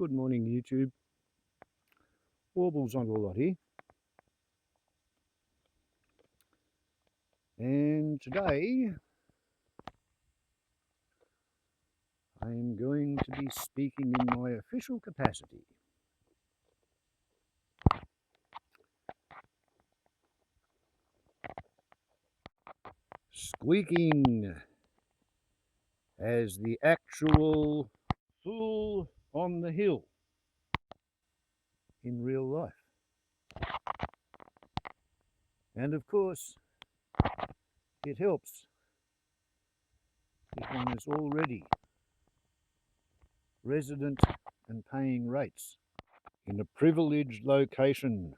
Good morning, YouTube. Warbles on a lot here. And today I'm going to be speaking in my official capacity. Squeaking as the actual fool on the hill in real life. And of course, it helps if one is already resident and paying rates in a privileged location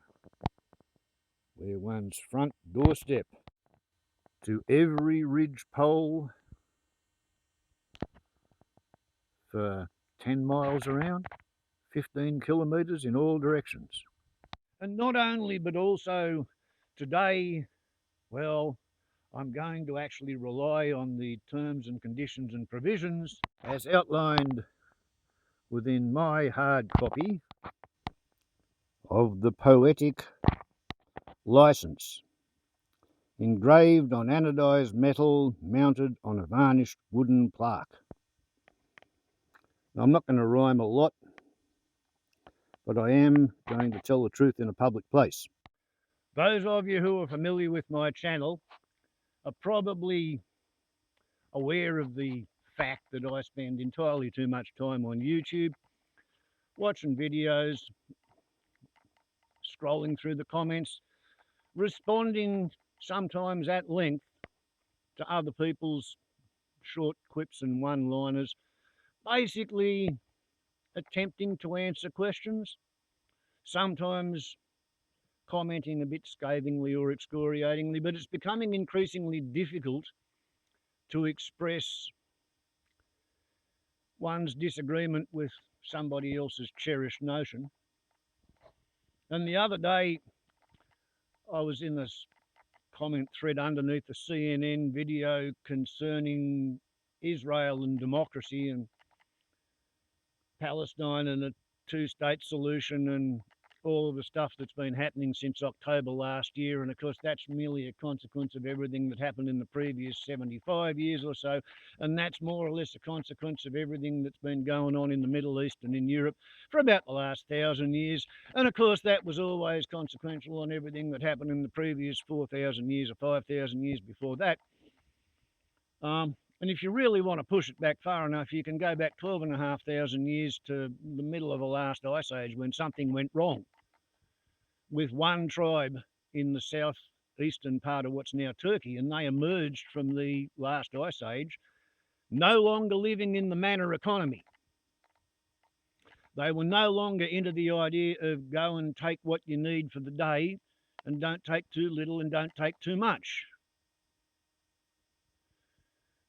where one's front doorstep to every ridge pole for 10 miles around, 15 kilometres in all directions. And not only, but also today, well, I'm going to actually rely on the terms and conditions and provisions as outlined within my hard copy of the poetic license, engraved on anodized metal, mounted on a varnished wooden plaque. Now, I'm not going to rhyme a lot, but I am going to tell the truth in a public place. Those of you who are familiar with my channel are probably aware of the fact that I spend entirely too much time on YouTube, watching videos, scrolling through the comments, responding sometimes at length to other people's short quips and one-liners, basically attempting to answer questions, sometimes commenting a bit scathingly or excoriatingly, but it's becoming increasingly difficult to express one's disagreement with somebody else's cherished notion. And the other day, I was in this comment thread underneath the CNN video concerning Israel and democracy and Palestine and a two-state solution and all of the stuff that's been happening since October last year. And of course, that's merely a consequence of everything that happened in the previous 75 years or so. And that's more or less a consequence of everything that's been going on in the Middle East and in Europe for about the last 1,000 years. And of course, that was always consequential on everything that happened in the previous 4,000 years or 5,000 years before that. And if you really want to push it back far enough, you can go back 12,500 years to the middle of the last ice age when something went wrong with one tribe in the southeastern part of what's now Turkey, and they emerged from the last ice age no longer living in the manor economy. They were no longer into the idea of go and take what you need for the day and don't take too little and don't take too much.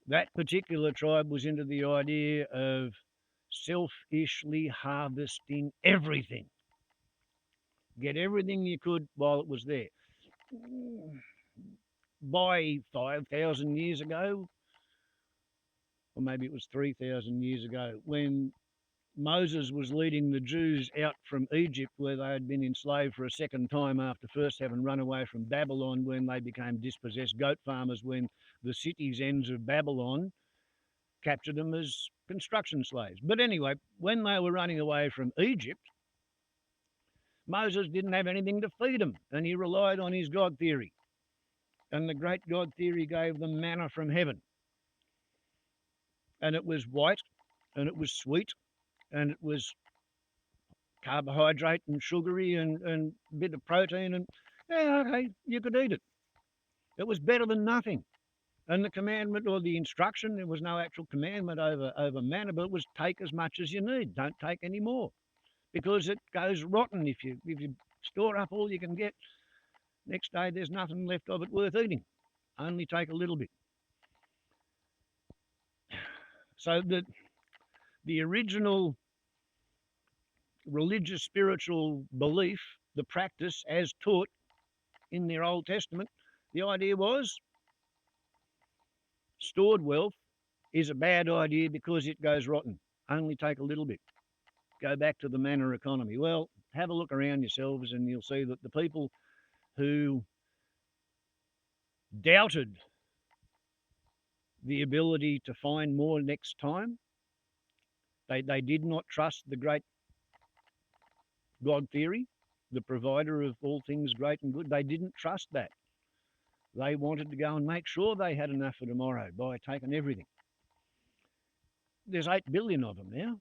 That particular tribe was into the idea of selfishly harvesting everything. Get everything you could while it was there. By 5,000 years ago, or maybe it was 3,000 years ago, when Moses was leading the Jews out from Egypt, where they had been enslaved for a second time after first having run away from Babylon when they became dispossessed goat farmers, when the cities ends of Babylon captured them as construction slaves. But anyway, when they were running away from Egypt, Moses didn't have anything to feed them, and he relied on his God theory. And the great God theory gave them manna from heaven. And it was white, and it was sweet, and it was carbohydrate and sugary and a bit of protein, and yeah, okay, you could eat it. It was better than nothing. And the commandment or the instruction, there was no actual commandment over manna, but it was take as much as you need. Don't take any more, because it goes rotten if you store up all you can get. Next day, there's nothing left of it worth eating. Only take a little bit. So the original religious spiritual belief, the practice as taught in their Old Testament, the idea was stored wealth is a bad idea because it goes rotten. Only take a little bit. go back to the manor economy. Well, have a look around yourselves and you'll see that the people who doubted the ability to find more next time, they did not trust the great God theory, the provider of all things great and good. They didn't trust that. They wanted to go and make sure they had enough for tomorrow by taking everything. There's 8 billion of them now.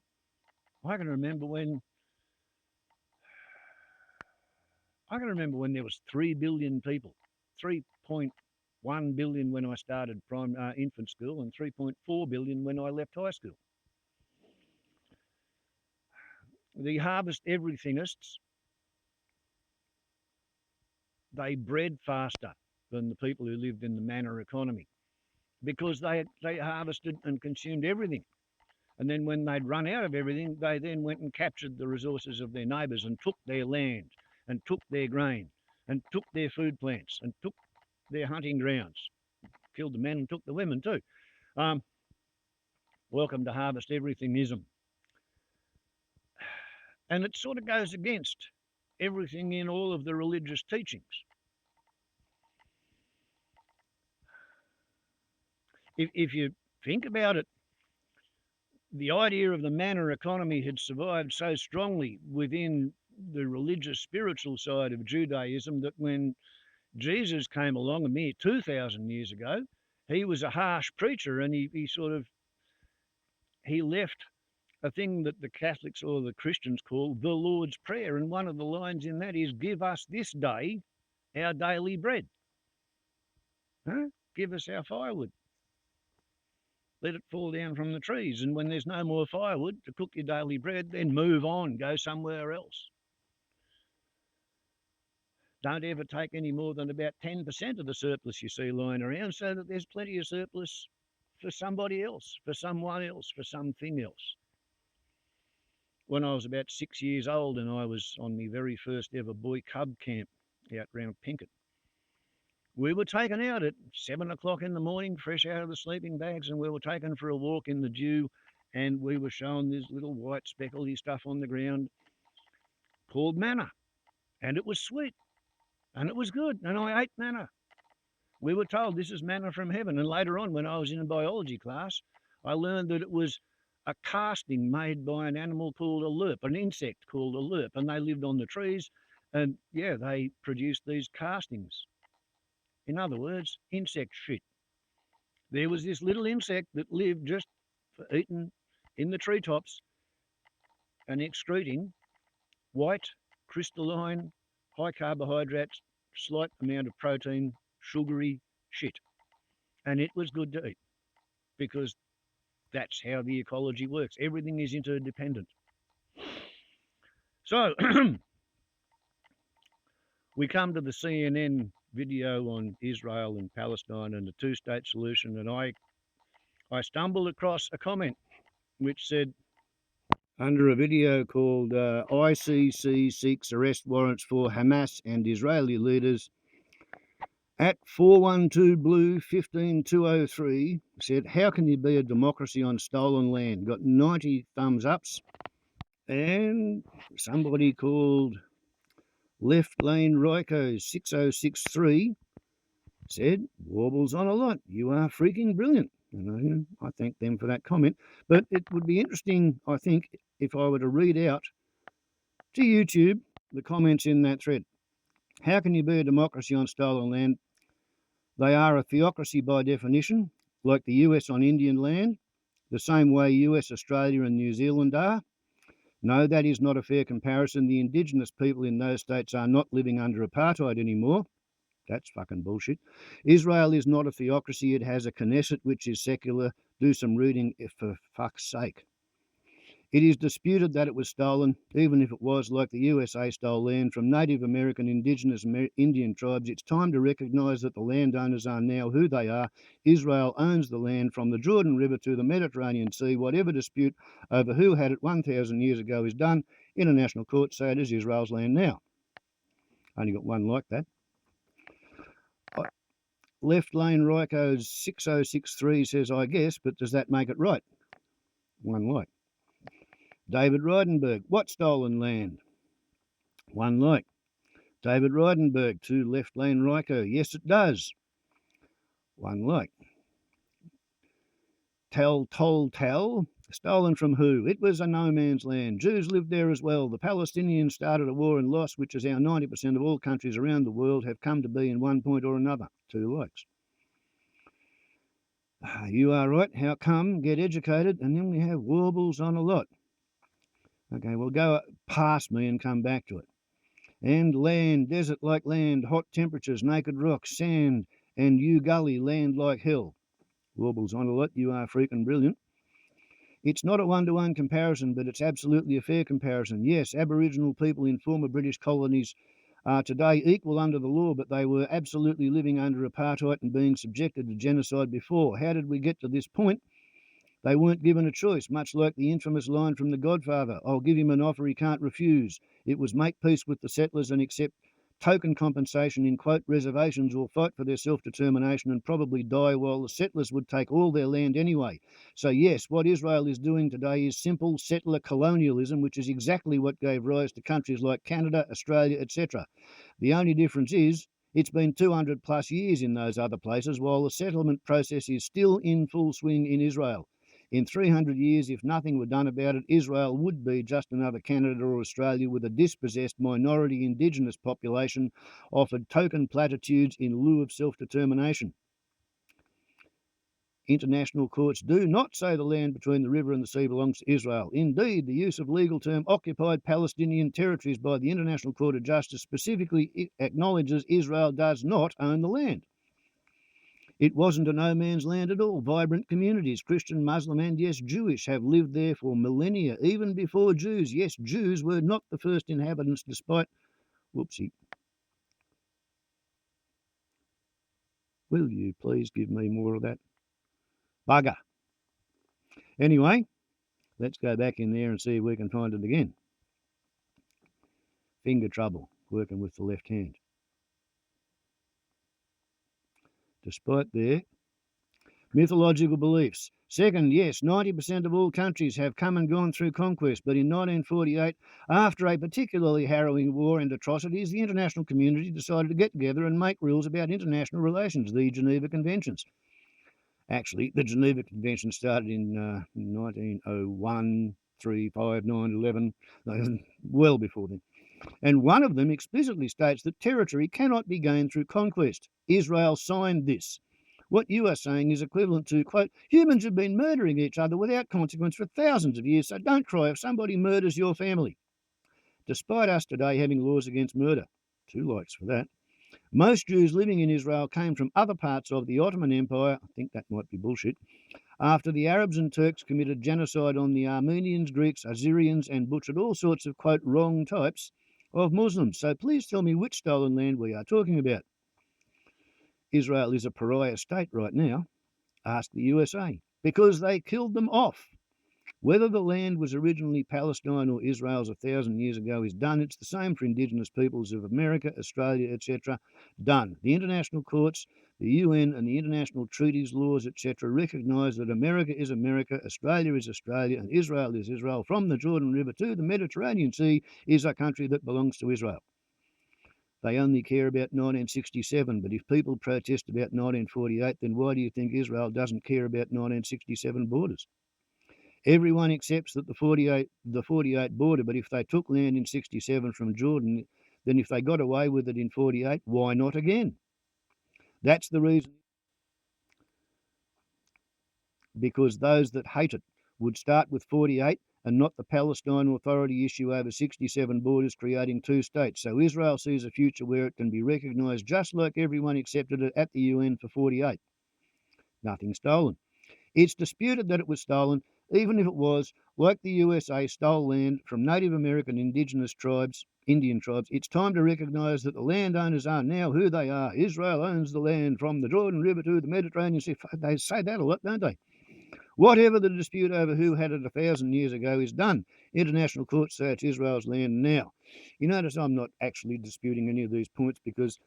I can remember when there was 3 billion people, 3.1 billion when I started infant school and 3.4 billion when I left high school. The harvest everythingists, they bred faster than the people who lived in the manor economy because they harvested and consumed everything. And then when they'd run out of everything, they then went and captured the resources of their neighbours and took their land and took their grain and took their food plants and took their hunting grounds. Killed the men and took the women too. Welcome to harvest everythingism. And it sort of goes against everything in all of the religious teachings. If you think about it, the idea of the manor economy had survived so strongly within the religious spiritual side of Judaism that when Jesus came along a mere 2,000 years ago, he was a harsh preacher and he left a thing that the Catholics or the Christians call the Lord's Prayer. And one of the lines in that is, give us this day our daily bread. Give us our firewood. Let it fall down from the trees. And when there's no more firewood to cook your daily bread, then move on, go somewhere else. Don't ever take any more than about 10% of the surplus you see lying around so that there's plenty of surplus for somebody else, for someone else, for something else. When I was about 6 years old and I was on my very first ever boy cub camp out round Pinkett, we were taken out at 7 o'clock in the morning, fresh out of the sleeping bags, and we were taken for a walk in the dew, and we were shown this little white speckledy stuff on the ground called manna. And it was sweet, and it was good, and I ate manna. We were told this is manna from heaven, and later on when I was in a biology class, I learned that it was a casting made by an animal called a lerp, an insect called a lerp, and they lived on the trees, and yeah, they produced these castings. In other words, insect shit. There was this little insect that lived just for eating in the treetops and excreting white, crystalline, high carbohydrates, slight amount of protein, sugary shit. And it was good to eat because that's how the ecology works. Everything is interdependent. So we come to the CNN video on Israel and Palestine and the two-state solution, and I stumbled across a comment which said, under a video called ICC seeks arrest warrants for Hamas and Israeli leaders, at 412 Blue 15203 said, how can you be a democracy on stolen land? Got 90 thumbs ups. And somebody called Left Lane Ryko 6063 said, warbles on a lot. You are freaking brilliant. And I thank them for that comment. But it would be interesting, I think, if I were to read out to YouTube the comments in that thread. How can you be a democracy on stolen land? They are a theocracy by definition, like the US on Indian land, the same way US, Australia and New Zealand are. No, that is not a fair comparison. The Indigenous people in those states are not living under apartheid anymore. That's fucking bullshit. Israel is not a theocracy. It has a Knesset, which is secular. Do some reading for fuck's sake. It is disputed that it was stolen, even if it was, like the USA stole land from Native American, Indigenous Indian tribes. It's time to recognise that the landowners are now who they are. Israel owns the land from the Jordan River to the Mediterranean Sea. Whatever dispute over who had it 1,000 years ago is done. International court say it is Israel's land now. Only got one like that. Left Lane Ryko 6063 says, I guess, but does that make it right? One like. David Reidenberg, what stolen land? One like. David Reidenberg, to left lane Ryko, yes it does. One like. Tal, stolen from who? It was a no man's land. Jews lived there as well. The Palestinians started a war and lost, which is how 90% of all countries around the world have come to be in one point or another. Two likes. You are right. How come? Get educated, and then we have warbles on a lot. Okay, we'll go past me and come back to it. And land, desert like land, hot temperatures, naked rocks, sand, and you gully, land like hell. Warbles on a lot. You are freaking brilliant. It's not a one-to-one comparison, but it's absolutely a fair comparison. Yes, Aboriginal people in former British colonies are today equal under the law, but they were absolutely living under apartheid and being subjected to genocide before. How did we get to this point? They weren't given a choice, much like the infamous line from The Godfather, I'll give him an offer he can't refuse. It was make peace with the settlers and accept token compensation in, quote, reservations, or fight for their self-determination and probably die while the settlers would take all their land anyway. So yes, what Israel is doing today is simple settler colonialism, which is exactly what gave rise to countries like Canada, Australia, etc. The only difference is it's been 200 plus years in those other places, while the settlement process is still in full swing in Israel. In 300 years, if nothing were done about it, Israel would be just another Canada or Australia with a dispossessed minority indigenous population offered token platitudes in lieu of self-determination. International courts do not say the land between the river and the sea belongs to Israel. Indeed, the use of legal term occupied Palestinian territories by the International Court of Justice specifically acknowledges Israel does not own the land. It wasn't a no man's land at all. Vibrant communities, Christian, Muslim, and yes, Jewish, have lived there for millennia, even before Jews. Yes, Jews were not the first inhabitants, despite. Whoopsie. Will you please give me more of that? Bugger. Anyway, let's go back in there and see if we can find it again. Finger trouble, working with the left hand. Despite their mythological beliefs. Second, yes, 90% of all countries have come and gone through conquest, but in 1948, after a particularly harrowing war and atrocities, the international community decided to get together and make rules about international relations, the Geneva Conventions. Actually, the Geneva Convention started in 1901, 3, 5, 9, 11, well before then. And one of them explicitly states that territory cannot be gained through conquest. Israel signed this. What you are saying is equivalent to, quote, humans have been murdering each other without consequence for thousands of years, so don't cry if somebody murders your family. Despite us today having laws against murder, 2 likes for that, most Jews living in Israel came from other parts of the Ottoman Empire. I think that might be bullshit. After the Arabs and Turks committed genocide on the Armenians, Greeks, Assyrians, and butchered all sorts of, quote, wrong types of Muslims. So please tell me which stolen land we are talking about. Israel is a pariah state right now. Ask the USA. Because they killed them off. Whether the land was originally Palestine or Israel's 1,000 years ago is done. It's the same for indigenous peoples of America, Australia, etc. Done. The international courts, the UN and the international treaties, laws, etc. recognise that America is America, Australia is Australia, and Israel is Israel. From the Jordan River to the Mediterranean Sea is a country that belongs to Israel. They only care about 1967, but if people protest about 1948, then why do you think Israel doesn't care about 1967 borders? Everyone accepts that the 48 border, but if they took land in 67 from Jordan, then if they got away with it in 48, why not again? That's the reason. Because those that hate it would start with 48 and not the Palestine Authority issue over 67 borders, creating 2 states. So Israel sees a future where it can be recognised just like everyone accepted it at the UN for 48. Nothing stolen. It's disputed that it was stolen, even if it was, like the USA stole land from Native American indigenous tribes, Indian tribes. It's time to recognise that the landowners are now who they are. Israel owns the land from the Jordan River to the Mediterranean Sea. They say that a lot, don't they? Whatever the dispute over who had it 1,000 years ago is done. International courts say it's Israel's land now. You notice I'm not actually disputing any of these points because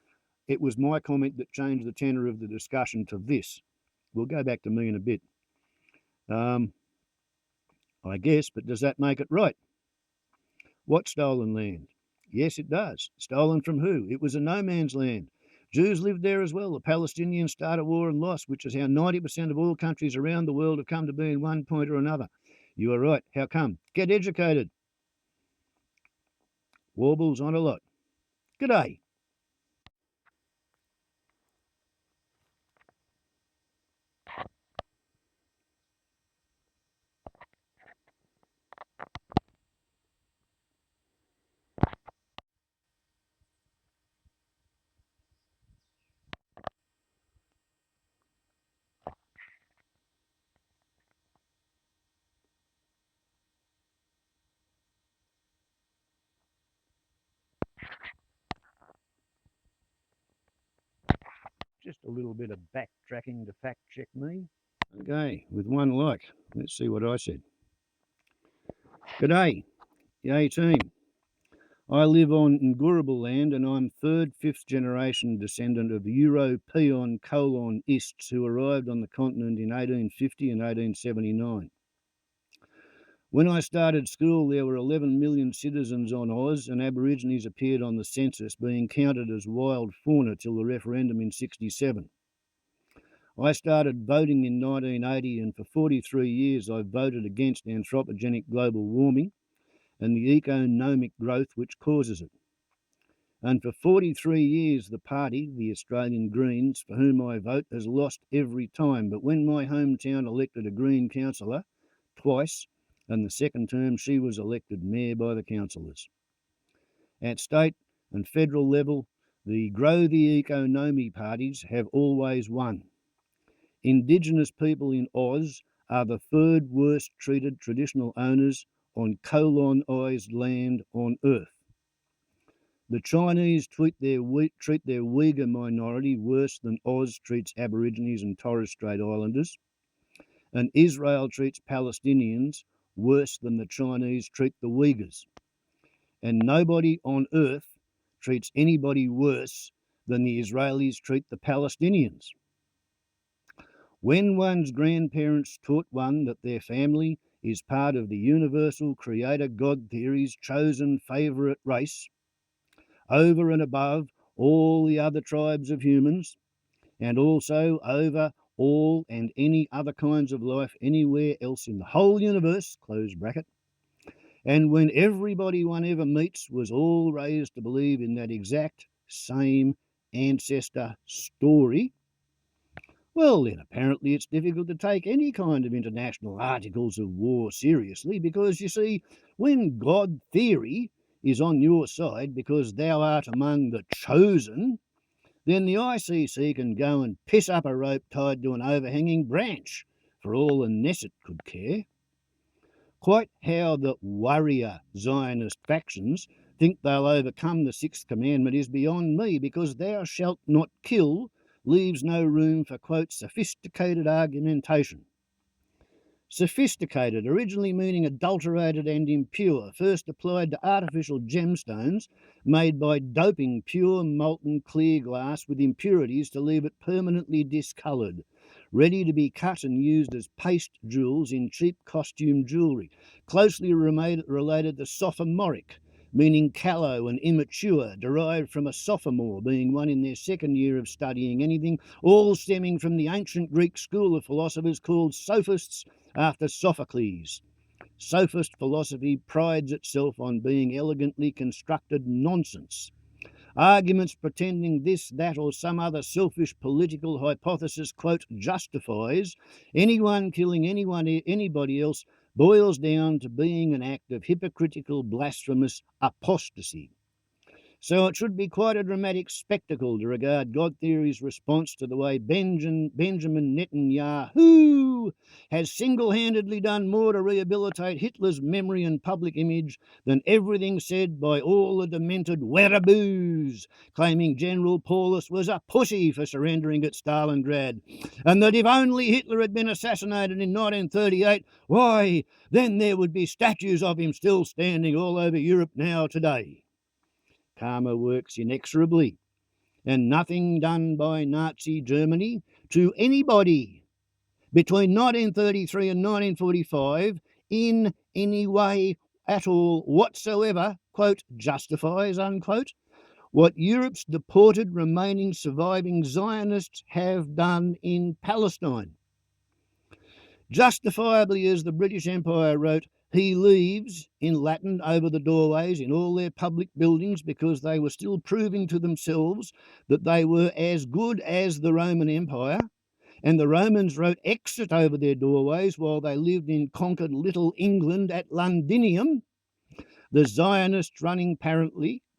it was my comment that changed the tenor of the discussion to this. We'll go back to me in a bit. I guess, but does that make it right? What stolen land? Yes, it does. Stolen from who? It was a no man's land. Jews lived there as well. The Palestinians started a war and lost, which is how 90% of all countries around the world have come to be in one point or another. You are right. How come? Get educated. Warbles on a lot. G'day. Just a little bit of backtracking to fact check me. Okay, with one like. Let's see what I said. G'day, yay team. I live on Ngurubal land and I'm third, fifth generation descendant of European colonists who arrived on the continent in 1850 and 1879. When I started school, there were 11 million citizens on Oz, and Aborigines appeared on the census, being counted as wild fauna till the referendum in '67. I started voting in 1980, and for 43 years I've voted against anthropogenic global warming and the economic growth which causes it. And for 43 years, the party, the Australian Greens, for whom I vote, has lost every time. But when my hometown elected a Green councillor twice, and the second term she was elected mayor by the councillors. At state and federal level, the Grow the Economy parties have always won. Indigenous people in Oz are the third worst treated traditional owners on colonized land on Earth. The Chinese treat their Uyghur minority worse than Oz treats Aborigines and Torres Strait Islanders, and Israel treats Palestinians worse than the Chinese treat the Uyghurs. And nobody on earth treats anybody worse than the Israelis treat the Palestinians. When one's grandparents taught one that their family is part of the universal Creator Godtheory's chosen favourite race, over and above all the other tribes of humans, and also over all and any other kinds of life anywhere else in the whole universe, close bracket, and when everybody one ever meets was all raised to believe in that exact same ancestor story, well, then apparently it's difficult to take any kind of international articles of war seriously, because, you see, when God theory is on your side because thou art among the chosen, then the ICC can go and piss up a rope tied to an overhanging branch, for all the Knesset could care. Quite how the warrior Zionist factions think they'll overcome the sixth commandment is beyond me, because thou shalt not kill leaves no room for, quote, sophisticated argumentation. Sophisticated, originally meaning adulterated and impure, first applied to artificial gemstones made by doping pure molten clear glass with impurities to leave it permanently discoloured, ready to be cut and used as paste jewels in cheap costume jewellery, closely related to sophomoric, meaning callow and immature, derived from a sophomore, being one in their second year of studying anything, all stemming from the ancient Greek school of philosophers called sophists after Sophocles. Sophist philosophy prides itself on being elegantly constructed nonsense. Arguments pretending this, that, or some other selfish political hypothesis, quote, justifies anyone killing anybody else boils down to being an act of hypocritical, blasphemous apostasy. So it should be quite a dramatic spectacle to regard God theory's response to the way Benjamin Netanyahu has single-handedly done more to rehabilitate Hitler's memory and public image than everything said by all the demented weraboos, claiming General Paulus was a pussy for surrendering at Stalingrad, and that if only Hitler had been assassinated in 1938, why, then there would be statues of him still standing all over Europe now today. Karma works inexorably, and nothing done by Nazi Germany to anybody between 1933 and 1945 in any way at all whatsoever, quote, justifies, unquote, what Europe's deported remaining surviving Zionists have done in Palestine. Justifiably, as the British Empire wrote, he leaves, in Latin, over the doorways in all their public buildings because they were still proving to themselves that they were as good as the Roman Empire, and the Romans wrote exit over their doorways while they lived in conquered Little England at Londinium. The Zionists running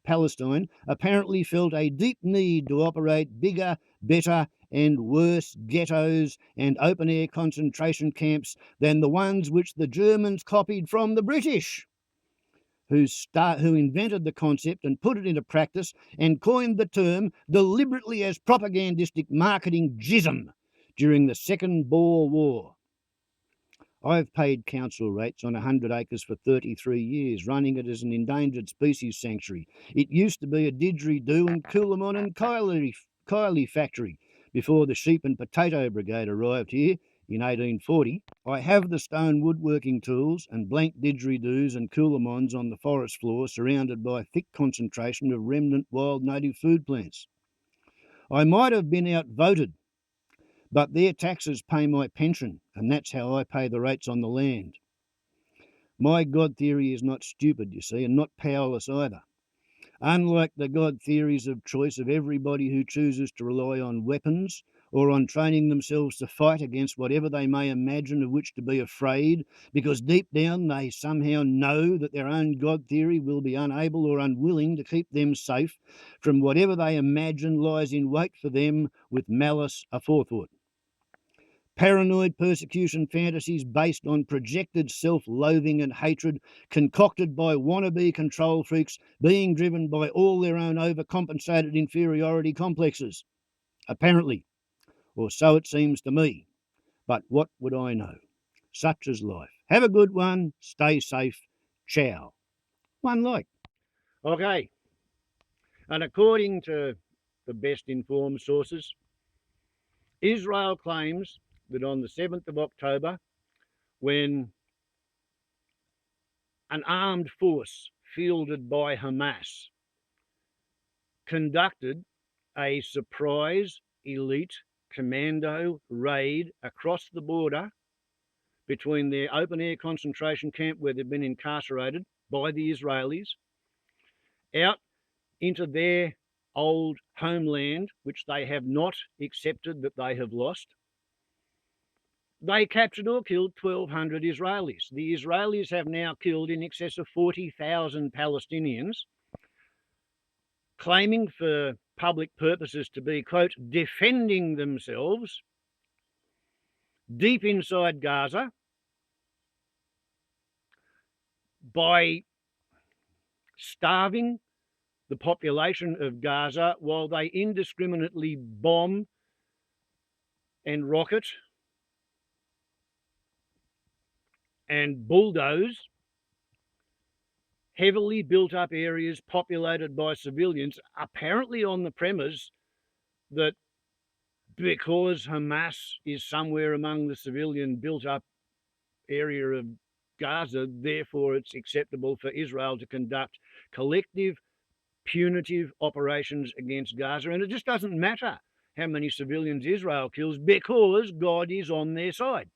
Palestine apparently felt a deep need to operate bigger, better and worse ghettos and open-air concentration camps than the ones which the Germans copied from the British, who invented the concept and put it into practice and coined the term deliberately as propagandistic marketing jism during the Second Boer War. I've paid council rates on 100 acres for 33 years, running it as an endangered species sanctuary. It used to be a didgeridoo and Coolamon and Kylie factory before the sheep and potato brigade arrived here in 1840. I have the stone woodworking tools and blank didgeridoos and Coolamons on the forest floor, surrounded by a thick concentration of remnant wild native food plants. I might have been outvoted, but their taxes pay my pension, and that's how I pay the rates on the land. My God theory is not stupid, you see, and not powerless either. Unlike the God theories of choice of everybody who chooses to rely on weapons or on training themselves to fight against whatever they may imagine of which to be afraid, because deep down they somehow know that their own God theory will be unable or unwilling to keep them safe from whatever they imagine lies in wait for them with malice aforethought. Paranoid persecution fantasies based on projected self-loathing and hatred concocted by wannabe control freaks being driven by all their own overcompensated inferiority complexes. Apparently, or so it seems to me. But what would I know? Such is life. Have a good one. Stay safe. Ciao. One like. Okay. And according to the best informed sources, Israel claims that on the 7th of October, when an armed force fielded by Hamas conducted a surprise elite commando raid across the border between their open-air concentration camp where they've been incarcerated by the Israelis out into their old homeland, which they have not accepted that they have lost. They captured or killed 1,200 Israelis. The Israelis have now killed in excess of 40,000 Palestinians, claiming for public purposes to be, quote, defending themselves deep inside Gaza by starving the population of Gaza while they indiscriminately bomb and rocket and bulldoze heavily built up areas populated by civilians, apparently on the premise that because Hamas is somewhere among the civilian built up area of Gaza, therefore it's acceptable for Israel to conduct collective punitive operations against Gaza. And it just doesn't matter how many civilians Israel kills because God is on their side.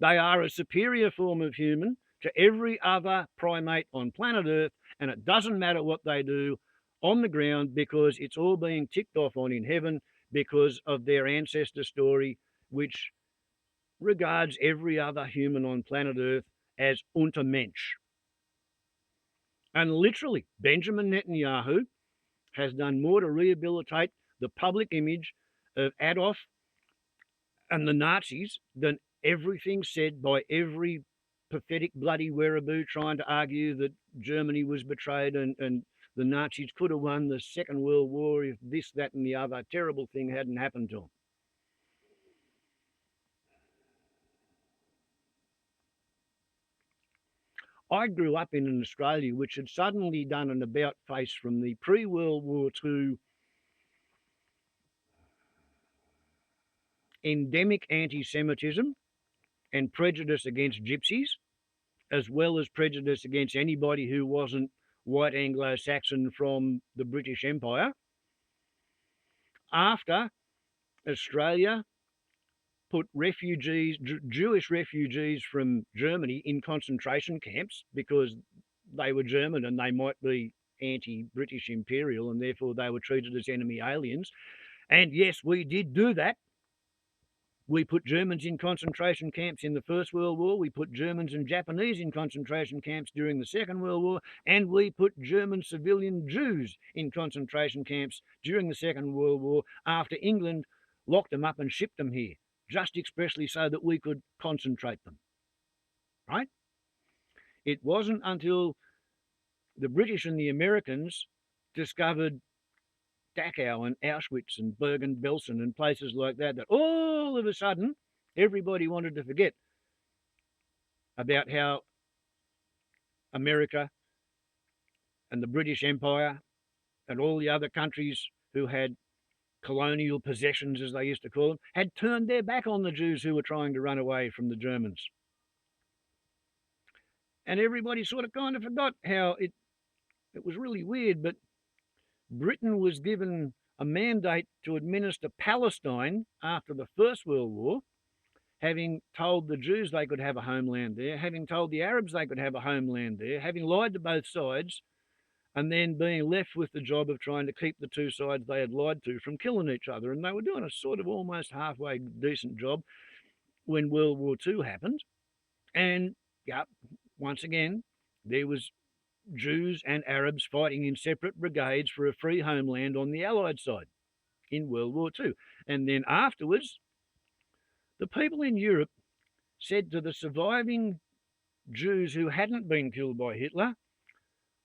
They are a superior form of human to every other primate on planet Earth, and it doesn't matter what they do on the ground because it's all being ticked off on in heaven because of their ancestor story, which regards every other human on planet Earth as Untermensch. And literally, Benjamin Netanyahu has done more to rehabilitate the public image of Adolf and the Nazis than everything said by every pathetic bloody wereaboo trying to argue that Germany was betrayed and the Nazis could have won the Second World War if this, that and the other terrible thing hadn't happened to them. I grew up in an Australia which had suddenly done an about-face from the pre-World War II endemic anti-Semitism and prejudice against gypsies, as well as prejudice against anybody who wasn't white Anglo-Saxon from the British Empire, after Australia put refugees, Jewish refugees from Germany in concentration camps because they were German and they might be anti-British imperial and therefore they were treated as enemy aliens. And yes, we did do that. We put Germans in concentration camps in the First World War. We put Germans and Japanese in concentration camps during the Second World War. And we put German civilian Jews in concentration camps during the Second World War after England locked them up and shipped them here, just expressly so that we could concentrate them. Right? It wasn't until the British and the Americans discovered Dachau and Auschwitz and Bergen-Belsen and places like that, that all of a sudden everybody wanted to forget about how America and the British Empire and all the other countries who had colonial possessions, as they used to call them, had turned their back on the Jews who were trying to run away from the Germans. And everybody sort of kind of forgot how it was really weird, but Britain was given a mandate to administer Palestine after the First World War, having told the Jews they could have a homeland there, having told the Arabs they could have a homeland there, having lied to both sides, and then being left with the job of trying to keep the two sides they had lied to from killing each other. And they were doing a sort of almost halfway decent job when World War II happened. And yeah, once again, there was Jews and Arabs fighting in separate brigades for a free homeland on the Allied side in World War II. And then afterwards, the people in Europe said to the surviving Jews who hadn't been killed by Hitler,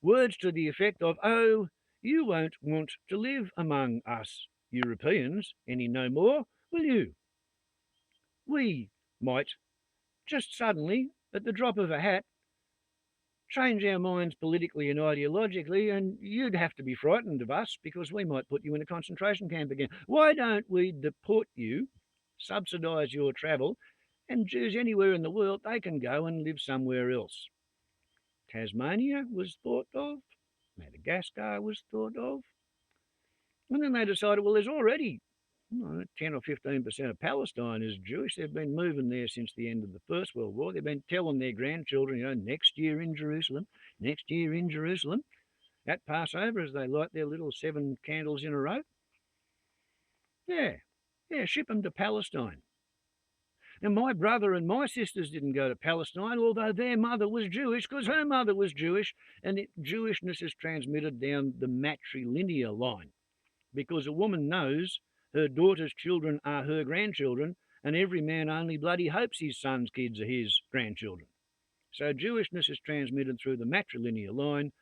words to the effect of, "Oh, you won't want to live among us Europeans any no more, will you? We might just suddenly, at the drop of a hat, change our minds politically and ideologically, and you'd have to be frightened of us because we might put you in a concentration camp again. Why don't we deport you, subsidise your travel, and Jews anywhere in the world, they can go and live somewhere else." Tasmania was thought of, Madagascar was thought of, and then they decided, well, there's already 10 or 15% of Palestine is Jewish. They've been moving there since the end of the First World War. They've been telling their grandchildren, next year in Jerusalem, next year in Jerusalem, at Passover as they light their little 7 candles in a row. Yeah, ship them to Palestine. Now, my brother and my sisters didn't go to Palestine, although their mother was Jewish, because her mother was Jewish, and Jewishness is transmitted down the matrilineal line, because a woman knows her daughter's children are her grandchildren, and every man only bloody hopes his son's kids are his grandchildren. So Jewishness is transmitted through the matrilineal line.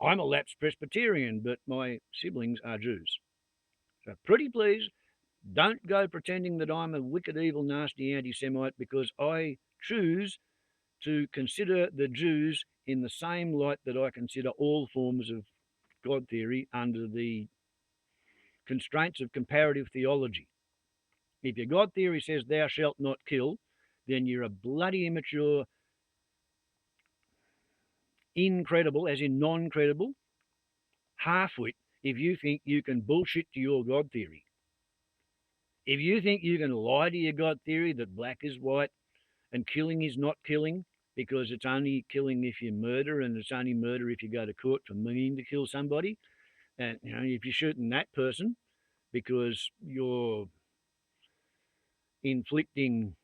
I'm a lapsed Presbyterian, but my siblings are Jews. So pretty please, don't go pretending that I'm a wicked, evil, nasty anti-Semite, because I choose to consider the Jews in the same light that I consider all forms of God theory under the constraints of comparative theology. If your God theory says thou shalt not kill, then you're a bloody immature, incredible, as in non-credible, half-wit if you think you can bullshit to your God theory. If you think you can lie to your God theory that black is white and killing is not killing because it's only killing if you murder and it's only murder if you go to court for meaning to kill somebody, and if you're shooting that person because you're inflicting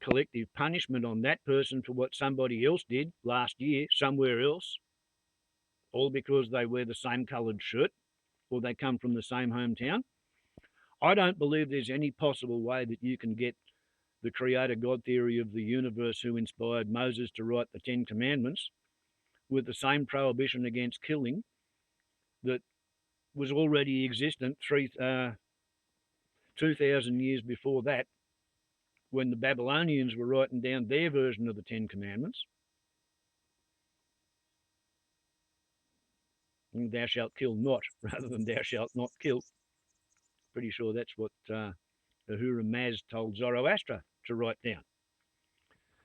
collective punishment on that person for what somebody else did last year somewhere else, all because they wear the same coloured shirt or they come from the same hometown, I don't believe there's any possible way that you can get the Creator God theory of the universe who inspired Moses to write the 10 Commandments with the same prohibition against killing that was already existent 2,000 years before that, when the Babylonians were writing down their version of the 10 Commandments. Thou shalt kill not, rather than thou shalt not kill. Pretty sure that's what Ahura Maz told Zoroaster to write down.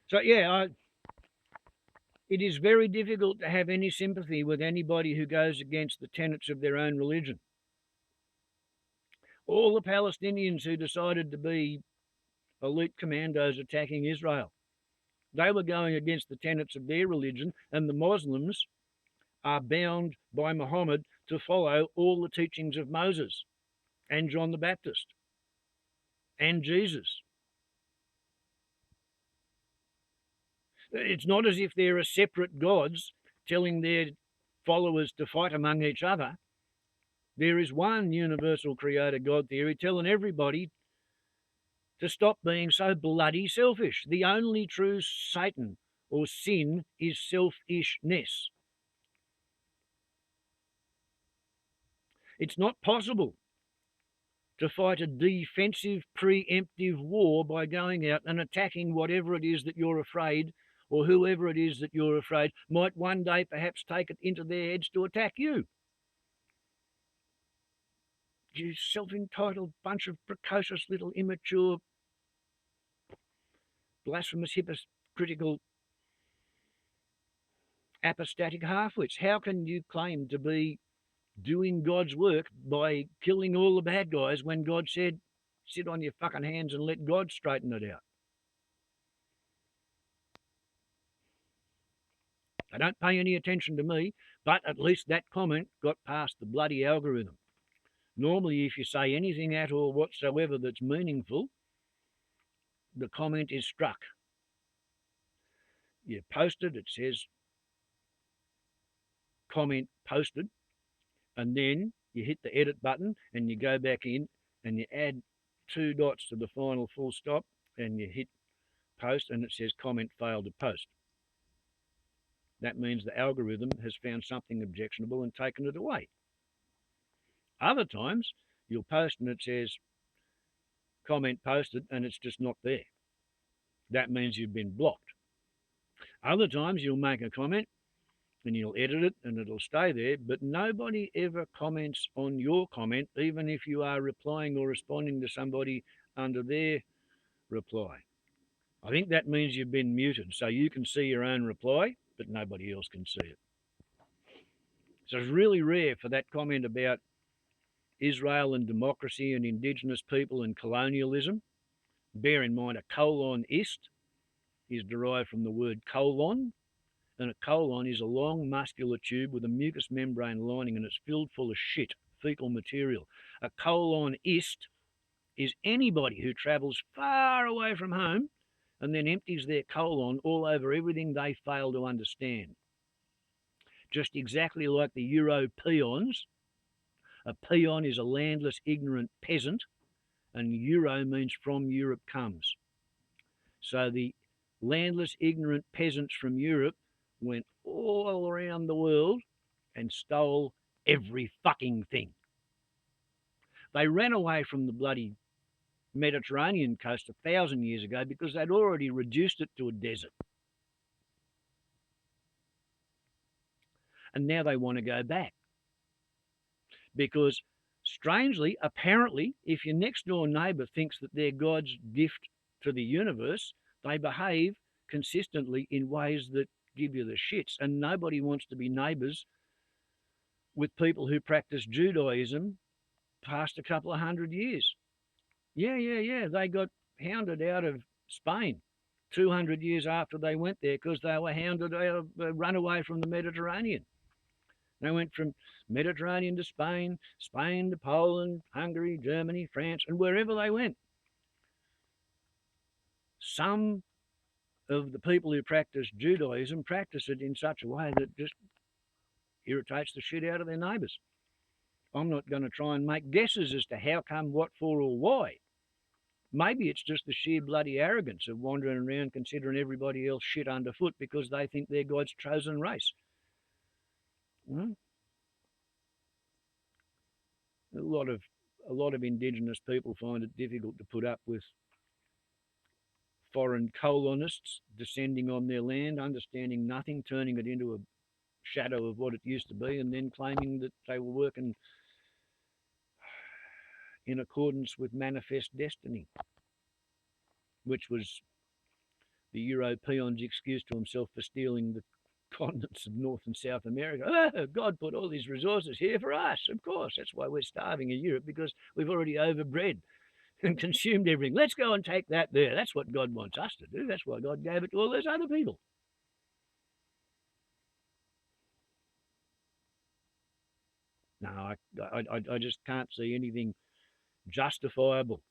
So, yeah, it is very difficult to have any sympathy with anybody who goes against the tenets of their own religion. All the Palestinians who decided to be elite commandos attacking Israel, they were going against the tenets of their religion, and the Muslims are bound by Muhammad to follow all the teachings of Moses and John the Baptist and Jesus. It's not as if there are separate gods telling their followers to fight among each other. There is one universal creator God theory telling everybody to stop being so bloody selfish. The only true Satan or sin is selfishness. It's not possible to fight a defensive, preemptive war by going out and attacking whatever it is that you're afraid, or whoever it is that you're afraid might one day perhaps take it into their heads to attack you. You self-entitled bunch of precocious little immature, blasphemous, hypocritical, apostatic half-wits. How can you claim to be doing God's work by killing all the bad guys when God said, sit on your fucking hands and let God straighten it out? They don't pay any attention to me, but at least that comment got past the bloody algorithm. Normally, if you say anything at all whatsoever that's meaningful, the comment is struck. You post it, it says comment posted, and then you hit the edit button and you go back in and you add 2 dots to the final full stop and you hit post and it says comment failed to post. That means the algorithm has found something objectionable and taken it away. Other times you'll post and it says comment posted and it's just not there. That means you've been blocked. Other times you'll make a comment and you'll edit it and it'll stay there, but nobody ever comments on your comment, even if you are replying or responding to somebody under their reply. I think that means you've been muted, so you can see your own reply, but nobody else can see it. So it's really rare for that comment about Israel and democracy and indigenous people and colonialism. Bear in mind, a colon-ist is derived from the word colon, and a colon is a long muscular tube with a mucous membrane lining and it's filled full of shit, fecal material. A colon-ist is anybody who travels far away from home and then empties their colon all over everything they fail to understand. Just exactly like the Euro-peons. A peon is a landless, ignorant peasant, and Euro means from Europe comes. So the landless, ignorant peasants from Europe went all around the world and stole every fucking thing. They ran away from the bloody Mediterranean coast 1,000 years ago because they'd already reduced it to a desert. And now they want to go back. Because strangely, apparently, if your next door neighbour thinks that they're God's gift to the universe, they behave consistently in ways that give you the shits. And nobody wants to be neighbours with people who practice Judaism past a couple of 100 years. Yeah. They got hounded out of Spain 200 years after they went there because they were hounded out of, run away from the Mediterranean. They went from Mediterranean to Spain, Spain to Poland, Hungary, Germany, France, and wherever they went. Some of the people who practice Judaism practice it in such a way that just irritates the shit out of their neighbours. I'm not going to try and make guesses as to how come, what for, or why. Maybe it's just the sheer bloody arrogance of wandering around considering everybody else shit underfoot because they think they're God's chosen race. A lot of indigenous people find it difficult to put up with foreign colonists descending on their land, understanding nothing, turning it into a shadow of what it used to be, and then claiming that they were working in accordance with manifest destiny, which was the European's excuse to himself for stealing the continents of North and South America. Oh, God put all these resources here for us. Of course, that's why we're starving in Europe, because we've already overbred and consumed everything. Let's go and take that there. That's what God wants us to do. That's why God gave it to all those other people. No, I just can't see anything justifiable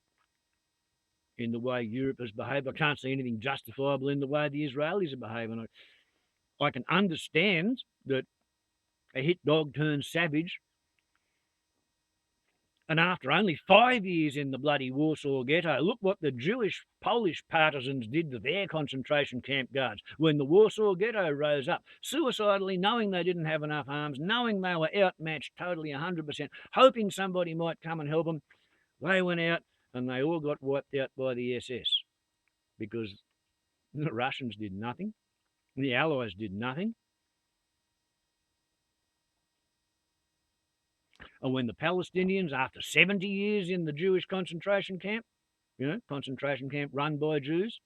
in the way Europe has behaved. I can't see anything justifiable in the way the Israelis are behaving. I can understand that a hit dog turns savage, and after only 5 years in the bloody Warsaw Ghetto, look what the Jewish Polish partisans did to their concentration camp guards when the Warsaw Ghetto rose up, suicidally, knowing they didn't have enough arms, knowing they were outmatched totally 100%, hoping somebody might come and help them. They went out and they all got wiped out by the SS because the Russians did nothing, the Allies did nothing. And when the Palestinians, after 70 years in the Jewish concentration camp, concentration camp run by Jews,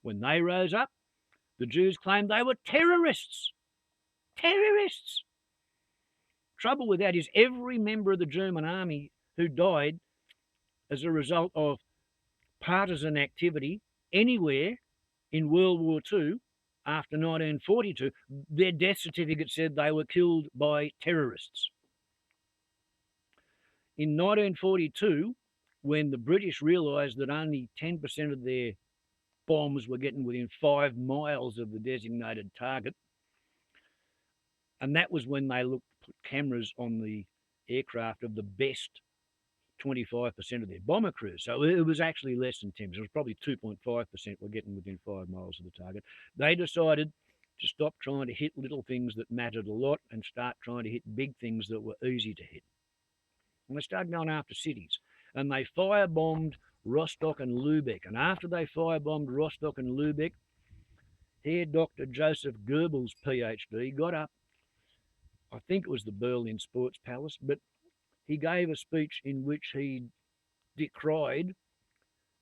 when they rose up, the Jews claimed they were terrorists. Terrorists! Trouble with that is every member of the German army who died as a result of partisan activity anywhere in World War II after 1942, their death certificate said they were killed by terrorists. In 1942, when the British realised that only 10% of their bombs were getting within 5 miles of the designated target, and that was when they put cameras on the aircraft of the best 25% of their bomber crews. So it was actually less than 10%. It was probably 2.5% were getting within 5 miles of the target. They decided to stop trying to hit little things that mattered a lot and start trying to hit big things that were easy to hit. And they started going after cities. And they firebombed Rostock and Lübeck. And after they firebombed Rostock and Lübeck, here Dr. Joseph Goebbels, PhD, got up, I think it was the Berlin Sports Palace, but he gave a speech in which he decried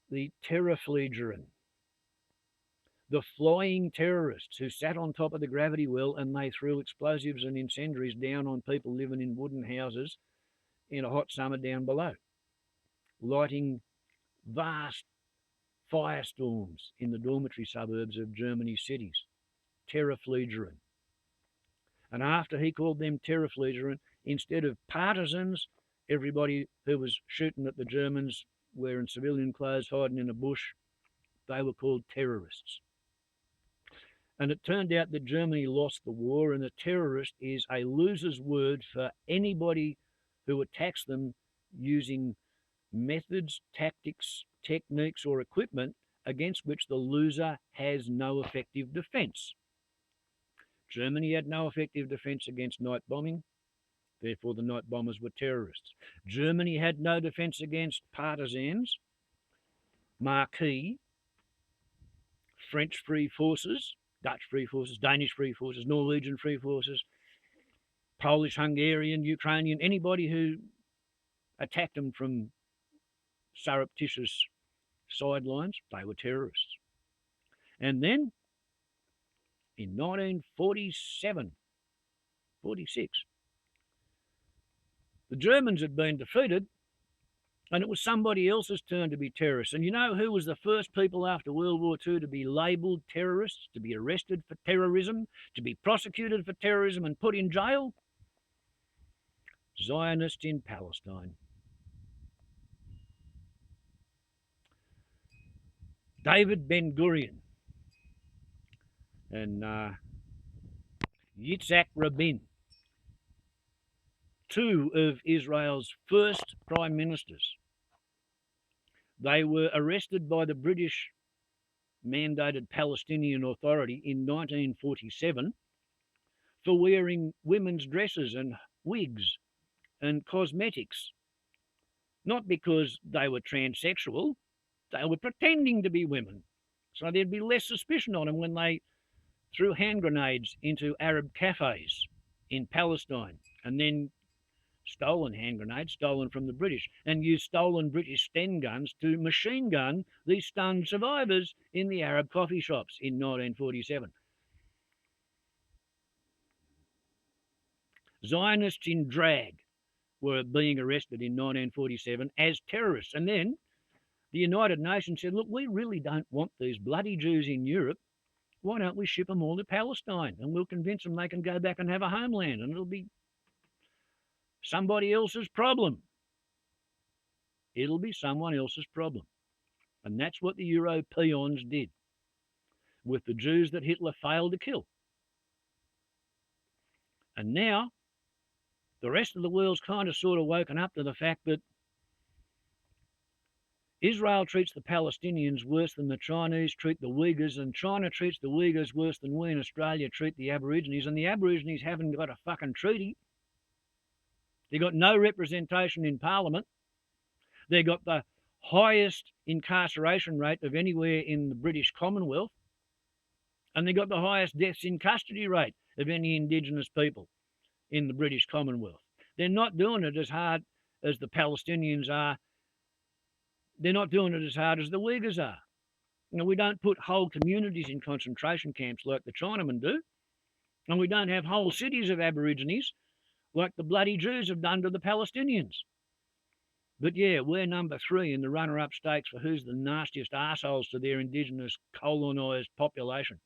the Terrorfliegerin, the flying terrorists who sat on top of the gravity well and they threw explosives and incendiaries down on people living in wooden houses in a hot summer down below, lighting vast firestorms in the dormitory suburbs of Germany's cities. Terrorfliegerin. And after he called them Terrorfliegerin, instead of partisans, everybody who was shooting at the Germans wearing civilian clothes, hiding in a bush, they were called terrorists. And it turned out that Germany lost the war, and a terrorist is a loser's word for anybody who attacks them using methods, tactics, techniques, or equipment against which the loser has no effective defence. Germany had no effective defence against night bombing, therefore the night bombers were terrorists. Germany had no defence against partisans, Marquis, French free forces, Dutch free forces, Danish free forces, Norwegian free forces, Polish, Hungarian, Ukrainian, anybody who attacked them from surreptitious sidelines, they were terrorists. And then in 1947, 46, the Germans had been defeated and it was somebody else's turn to be terrorists. And you know who was the first people after World War II to be labelled terrorists, to be arrested for terrorism, to be prosecuted for terrorism and put in jail? Zionists in Palestine. David Ben-Gurion and Yitzhak Rabin, two of Israel's first prime ministers. They were arrested by the British mandated Palestinian Authority in 1947 for wearing women's dresses and wigs and cosmetics. Not because they were transsexual, they were pretending to be women. So there'd be less suspicion on them when they threw hand grenades into Arab cafes in Palestine and then stolen hand grenades, stolen from the British, and used stolen British Sten guns to machine gun these stunned survivors in the Arab coffee shops in 1947. Zionists in drag were being arrested in 1947 as terrorists. And then the United Nations said, look, we really don't want these bloody Jews in Europe. Why don't we ship them all to Palestine? And we'll convince them they can go back and have a homeland, and it'll be somebody else's problem. It'll be someone else's problem. And that's what the Europeans did with the Jews that Hitler failed to kill. And now the rest of the world's kind of sort of woken up to the fact that Israel treats the Palestinians worse than the Chinese treat the Uyghurs, and China treats the Uyghurs worse than we in Australia treat the Aborigines, and the Aborigines haven't got a fucking treaty. They've got no representation in Parliament. They've got the highest incarceration rate of anywhere in the British Commonwealth, and they've got the highest deaths in custody rate of any Indigenous people in the British Commonwealth. They're not doing it as hard as the Palestinians are. They're not doing it as hard as the Uyghurs are. We don't put whole communities in concentration camps like the Chinamen do, and we don't have whole cities of Aborigines like the bloody Jews have done to the Palestinians. But yeah, we're number 3 in the runner-up stakes for who's the nastiest arseholes to their Indigenous colonised population.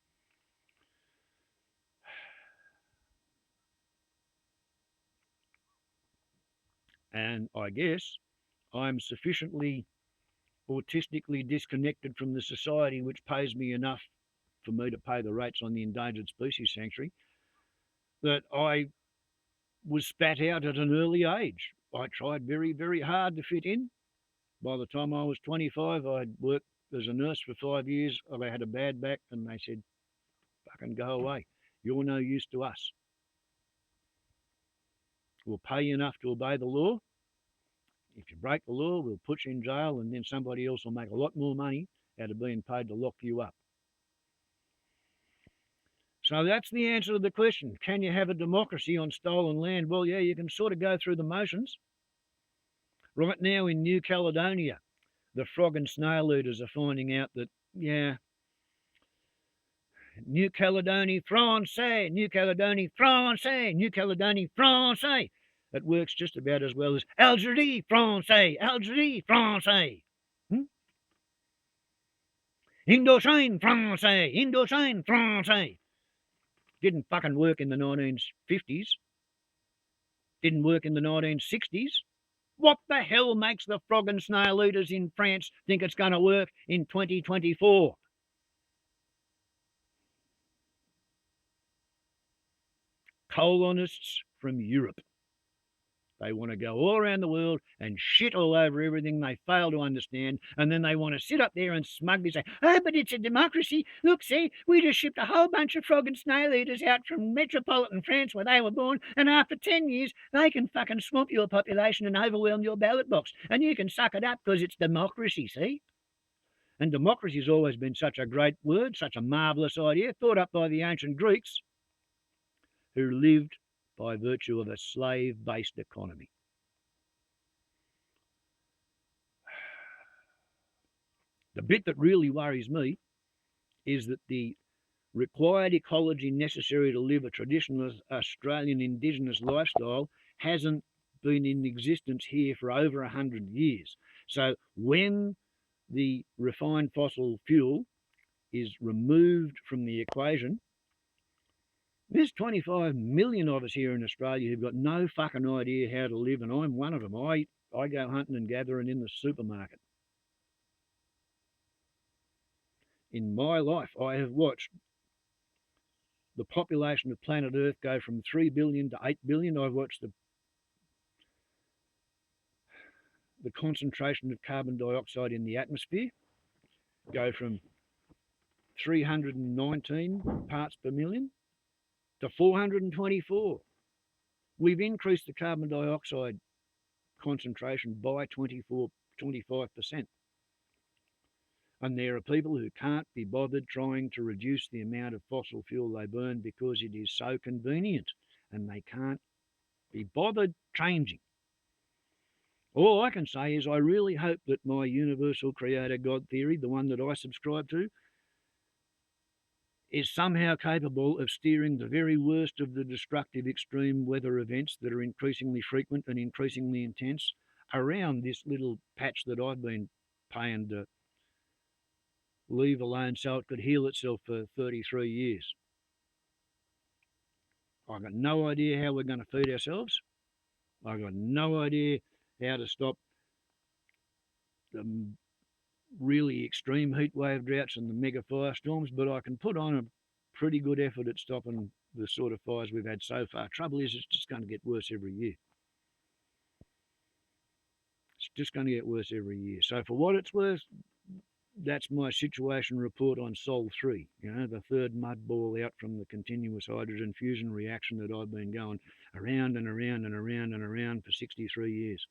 And I guess I'm sufficiently autistically disconnected from the society which pays me enough for me to pay the rates on the Endangered Species Sanctuary that I was spat out at an early age. I tried very, very hard to fit in. By the time I was 25, I'd worked as a nurse for 5 years. I had a bad back, and they said, fucking go away. You're no use to us. We'll pay you enough to obey the law. If you break the law, we'll put you in jail, and then somebody else will make a lot more money out of being paid to lock you up. So that's the answer to the question. Can you have a democracy on stolen land? Well, yeah, you can sort of go through the motions. Right now in New Caledonia, the frog and snail eaters are finding out that, yeah, New Caledonie Francais, New Caledonie Francais, New Caledonie Francais. It works just about as well as Algérie Francais, Algérie Francais. Indochine Francais, Indochine Francais. Didn't fucking work in the 1950s. Didn't work in the 1960s. What the hell makes the frog and snail eaters in France think it's going to work in 2024? Colonists from Europe. They want to go all around the world and shit all over everything they fail to understand, and then they want to sit up there and smugly say, oh, but it's a democracy. Look, see, we just shipped a whole bunch of frog and snail eaters out from metropolitan France where they were born, and after 10 years, they can fucking swamp your population and overwhelm your ballot box, and you can suck it up because it's democracy, see? And democracy's always been such a great word, such a marvellous idea, thought up by the ancient Greeks, who lived by virtue of a slave-based economy. The bit that really worries me is that the required ecology necessary to live a traditional Australian Indigenous lifestyle hasn't been in existence here for over 100 years. So when the refined fossil fuel is removed from the equation, there's 25 million of us here in Australia who've got no fucking idea how to live, and I'm one of them. I go hunting and gathering in the supermarket. In my life, I have watched the population of planet Earth go from 3 billion to 8 billion. I've watched the concentration of carbon dioxide in the atmosphere go from 319 parts per million to 424. We've increased the carbon dioxide concentration by 25%. And there are people who can't be bothered trying to reduce the amount of fossil fuel they burn because it is so convenient, and they can't be bothered changing. All I can say is I really hope that my universal creator God theory, the one that I subscribe to, is somehow capable of steering the very worst of the destructive extreme weather events that are increasingly frequent and increasingly intense around this little patch that I've been paying to leave alone so it could heal itself for 33 years. I've got no idea how we're going to feed ourselves. I've got no idea how to stop the really extreme heat wave droughts and the mega firestorms, but I can put on a pretty good effort at stopping the sort of fires we've had so far. Trouble is, it's just going to get worse every year. It's just going to get worse every year. So for what it's worth, that's my situation report on Sol 3, the third mud ball out from the continuous hydrogen fusion reaction that I've been going around and around and around and around for 63 years.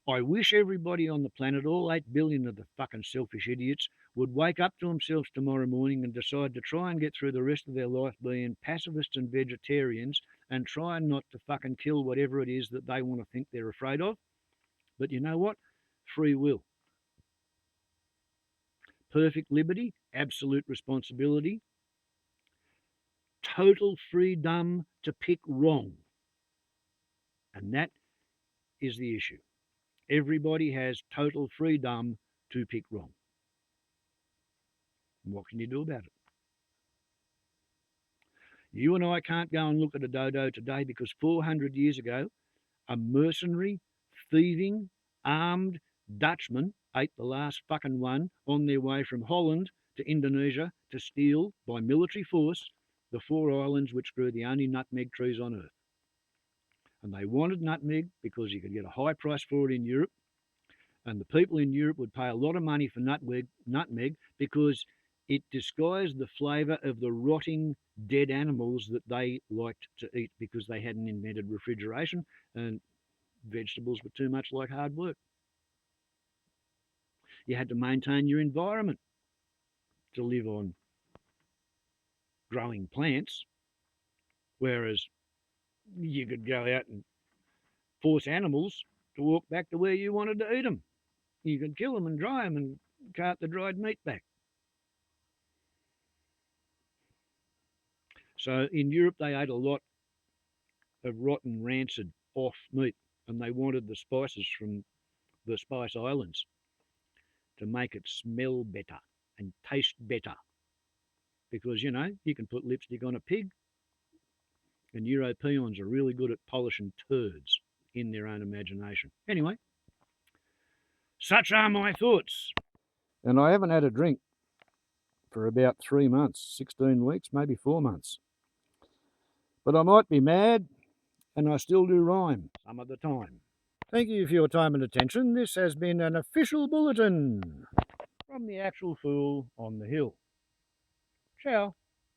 I wish everybody on the planet, all 8 billion of the fucking selfish idiots, would wake up to themselves tomorrow morning and decide to try and get through the rest of their life being pacifists and vegetarians and try not to fucking kill whatever it is that they want to think they're afraid of. But you know what? Free will. Perfect liberty, absolute responsibility, total freedom to pick wrong. And that is the issue. Everybody has total freedom to pick wrong. And what can you do about it? You and I can't go and look at a dodo today because 400 years ago, a mercenary, thieving, armed Dutchman ate the last fucking one on their way from Holland to Indonesia to steal, by military force, the 4 islands which grew the only nutmeg trees on earth. And they wanted nutmeg because you could get a high price for it in Europe, and the people in Europe would pay a lot of money for nutmeg because it disguised the flavour of the rotting dead animals that they liked to eat because they hadn't invented refrigeration and vegetables were too much like hard work. You had to maintain your environment to live on growing plants, whereas you could go out and force animals to walk back to where you wanted to eat them. You could kill them and dry them and cart the dried meat back. So in Europe, they ate a lot of rotten, rancid, off meat, and they wanted the spices from the Spice Islands to make it smell better and taste better. Because, you can put lipstick on a pig, and Europeans are really good at polishing turds in their own imagination. Anyway, such are my thoughts. And I haven't had a drink for about 3 months, 16 weeks, maybe 4 months. But I might be mad, and I still do rhyme some of the time. Thank you for your time and attention. This has been an official bulletin from the actual fool on the hill. Ciao.